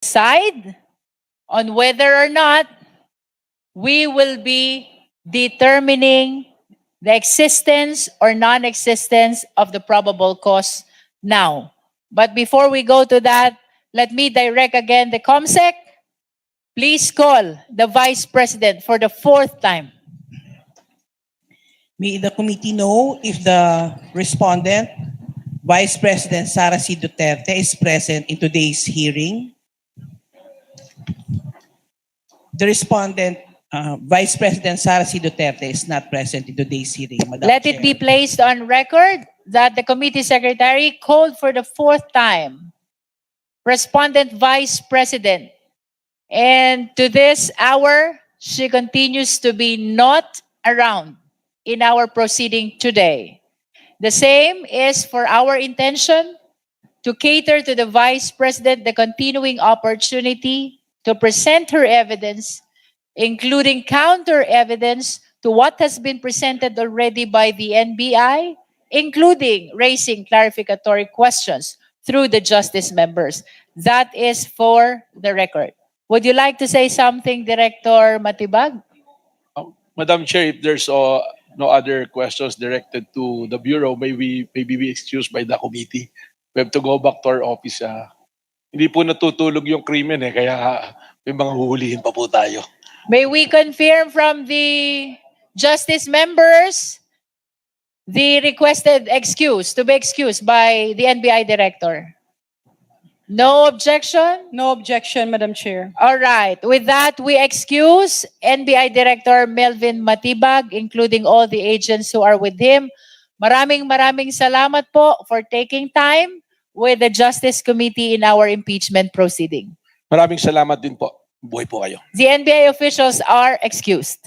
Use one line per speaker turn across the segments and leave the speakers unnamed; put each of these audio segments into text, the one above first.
decide on whether or not we will be determining the existence or non-existence of the probable cause now. But before we go to that, let me direct again the COMSEC. Please call the Vice President for the fourth time.
May the committee know if the respondent, Vice President Sara C. Duterte, is present in today's hearing. The respondent, Vice President Sara C. Duterte, is not present in today's hearing, Madam
Let
Chair.
it be placed on record that the committee secretary called for the fourth time Respondent Vice President. And to this hour, she continues to be not around in our proceeding today. The same is for our intention to cater to the Vice President the continuing opportunity to present her evidence, including counter evidence to what has been presented already by the NBI, including raising clarificatory questions through the justice members. That is for the record. Would you like to say something, Director Matibag?
Madam Chair, if there's no other questions directed to the Bureau, maybe we excused by the committee. We have to go back to our office. Hindi po natutulog yung krimen kaya may mga huhulihin pa po tayo.
May we confirm from the justice members the requested excuse, to be excused by the NBI Director? No objection?
No objection, Madam Chair.
All right. With that, we excuse NBI Director Melvin Matibag, including all the agents who are with him. Maraming salamat po for taking time with the Justice Committee in our impeachment proceeding.
Maraming salamat din po. Buhay po kayo.
The NBI officials are excused.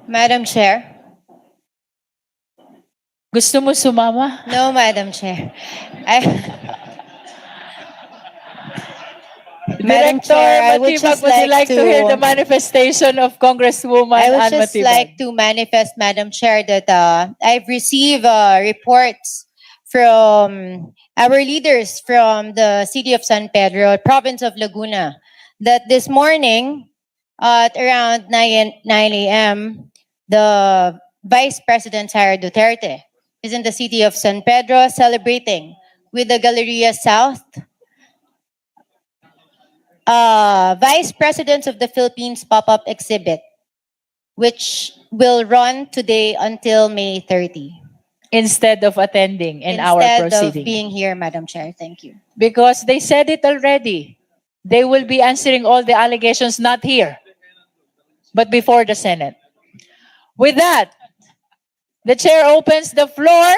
Madam Chair.
Gusto mo sumama?
No, Madam Chair. Madam
Director
Chair, I would
Matibag,
just
would you like to hear the manifestation of Congresswoman
I would
Ann
just
Matibag?
like to manifest, Madam Chair, that I've received reports from our leaders from the city of San Pedro, province of Laguna, that this morning at around 9 a.m., the Vice President Sara Duterte is in the city of San Pedro celebrating with the Galleria South Vice Presidents of the Philippines pop-up exhibit, which will run today until May 30.
Instead of attending in our
Instead
proceeding.
of being here, Madam Chair. Thank you.
Because they said it already. They will be answering all the allegations, not here, but before the Senate. With that, the chair opens the floor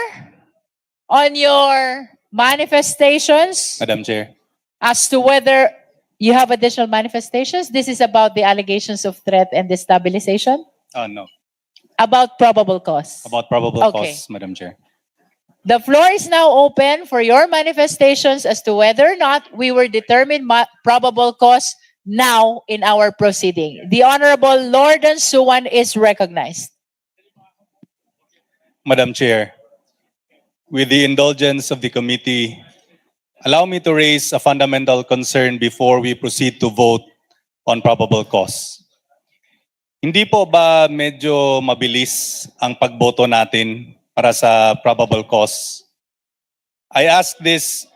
on your manifestations
Madam Chair.
as to whether you have additional manifestations. This is about the allegations of threat and destabilization.
No.
About probable cause.
About probable
Okay.
cause, Madam Chair.
The floor is now open for your manifestations as to whether or not we will determine probable cause now in our proceeding. The Honorable Lordan Suwan is recognized.
Madam Chair, with the indulgence of the committee, allow me to raise a fundamental concern before we proceed to vote on probable cause. Hindi po ba medyo mabilis ang pagboto natin para sa probable cause? I ask this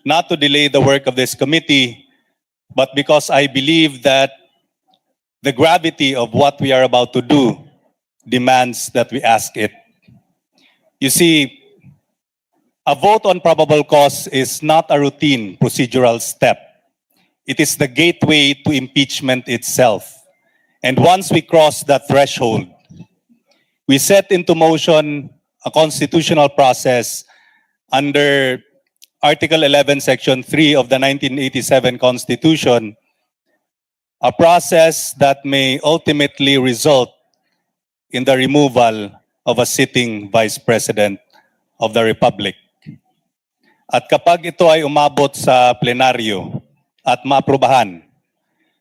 not to delay the work of this committee, but because I believe that the gravity of what we are about to do demands that we ask it. You see, a vote on probable cause is not a routine procedural step. It is the gateway to impeachment itself. And once we cross that threshold, we set into motion a constitutional process under Article 11, Section 3 of the 1987 Constitution, a process that may ultimately result in the removal of a sitting Vice President of the Republic. At kapag ito ay umabot sa plenaryo at maaprubahan,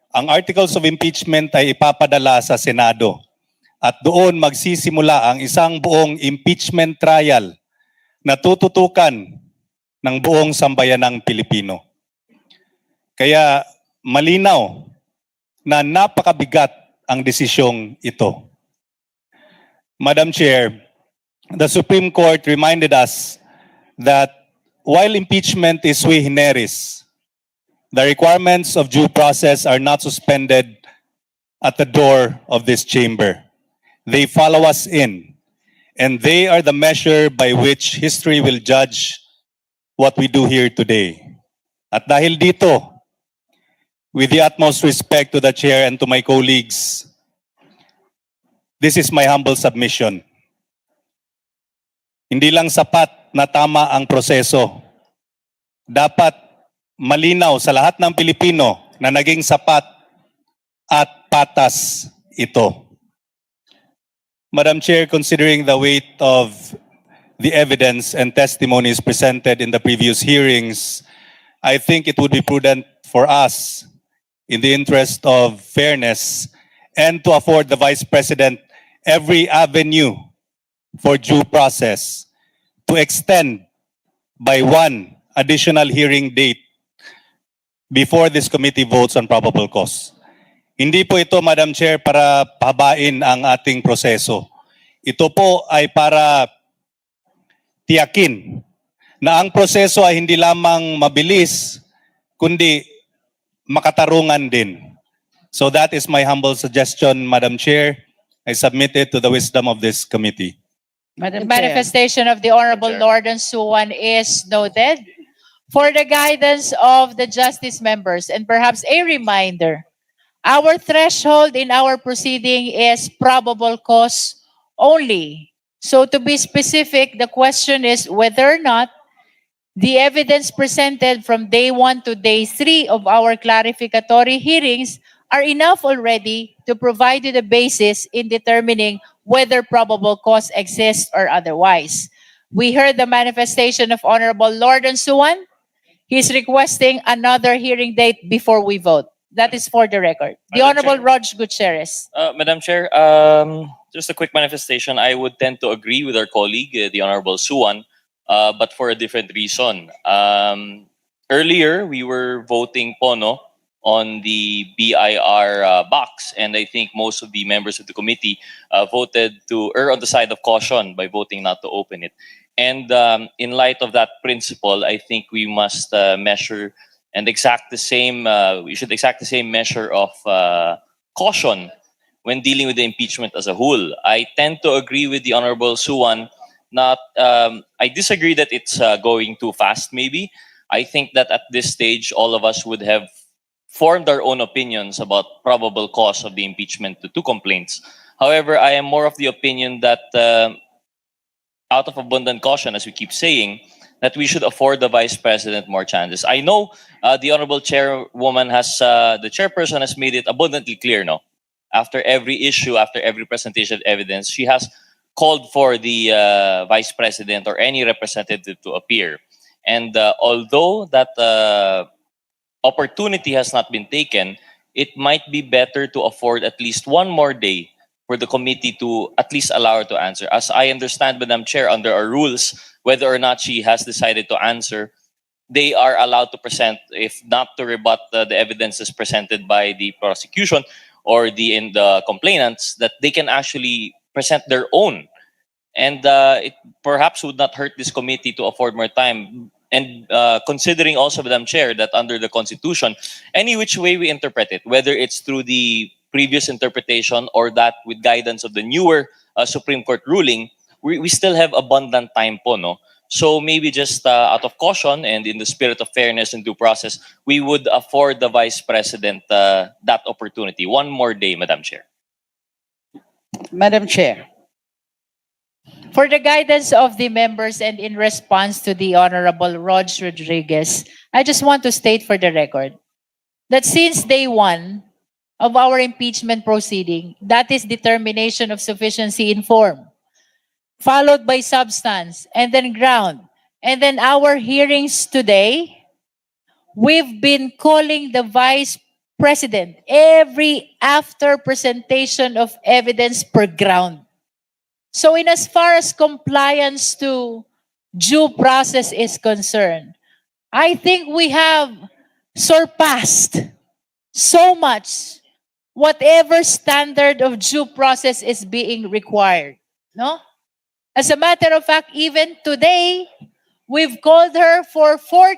ang articles of impeachment ay ipapadala sa Senado at doon magsisimula ang isang buong impeachment trial na tututukan ng buong sambayanang Pilipino. Kaya malinaw na napakabigat ang desisyong ito. Madam Chair, the Supreme Court reminded us that while impeachment is sui generis, the requirements of due process are not suspended at the door of this chamber. They follow us in, and they are the measure by which history will judge what we do here today. At dahil dito, with the utmost respect to the chair and to my colleagues, this is my humble submission. Hindi lang sapat na tama ang proseso. Dapat malinaw sa lahat ng Pilipino na naging sapat at patas ito. Madam Chair, considering the weight of the evidence and testimonies presented in the previous hearings, I think it would be prudent for us, in the interest of fairness, and to afford the Vice President every avenue for due process, to extend by one additional hearing date before this committee votes on probable cause. Hindi po ito, Madam Chair, para pahabain ang ating proseso. Ito po ay para tiyakin na ang proseso ay hindi lamang mabilis, kundi makatarungan din. So that is my humble suggestion, Madam Chair. I submit it to the wisdom of this committee.
The
Madam Chair.
manifestation of the Honorable Lord and Suwan is noted. For the guidance of the justice members and perhaps a reminder, our threshold in our proceeding is probable cause only. So to be specific, the question is whether or not the evidence presented from day 1 to day 3 of our clarificatory hearings are enough already to provide you the basis in determining whether probable cause exists or otherwise. We heard the manifestation of Honorable Lord and Suwan. He's requesting another hearing date before we vote. That is for the record. The
Madam
Honorable
Chair.
Rog Gutierrez.
Madam Chair, just a quick manifestation. I would tend to agree with our colleague, the Honorable Suwan, but for a different reason. Earlier, we were voting pono on the BIR box, and I think most of the members of the committee voted to err on the side of caution by voting not to open it. And in light of that principle, I think we must measure and exact the same. We should exact the same measure of caution when dealing with the impeachment as a whole. I tend to agree with the Honorable Suwan. I disagree that it's going too fast. Maybe I think that at this stage, all of us would have formed our own opinions about probable cause of the impeachment to two complaints. However, I am more of the opinion that out of abundant caution, as we keep saying, that we should afford the Vice President more chances. I know the Honorable Chairwoman the Chairperson has made it abundantly clear, no? After every issue, after every presentation of evidence, she has called for the Vice President or any representative to appear. And although that opportunity has not been taken, it might be better to afford at least one more day for the committee to at least allow her to answer. As I understand, Madam Chair, under our rules, whether or not she has decided to answer, they are allowed to present, if not to rebut the evidences presented by the prosecution or the complainants, that they can actually present their own. And it perhaps would not hurt this committee to afford more time. And considering also, Madam Chair, that under the Constitution, any which way we interpret it, whether it's through the previous interpretation or that with guidance of the newer Supreme Court ruling, we still have abundant time po, no? So maybe just out of caution and in the spirit of fairness and due process, we would afford the Vice President that opportunity. One more day, Madam Chair.
Madam Chair.
For the guidance of the members and in response to the Honorable Rog Rodriguez, I just want to state for the record that since day 1 of our impeachment proceeding, that is determination of sufficiency in form, followed by substance, and then ground, and then our hearings today, we've been calling the Vice President every after presentation of evidence per ground. So in as far as compliance to due process is concerned, I think we have surpassed so much whatever standard of due process is being required. No? As a matter of fact, even today, we've called her for 4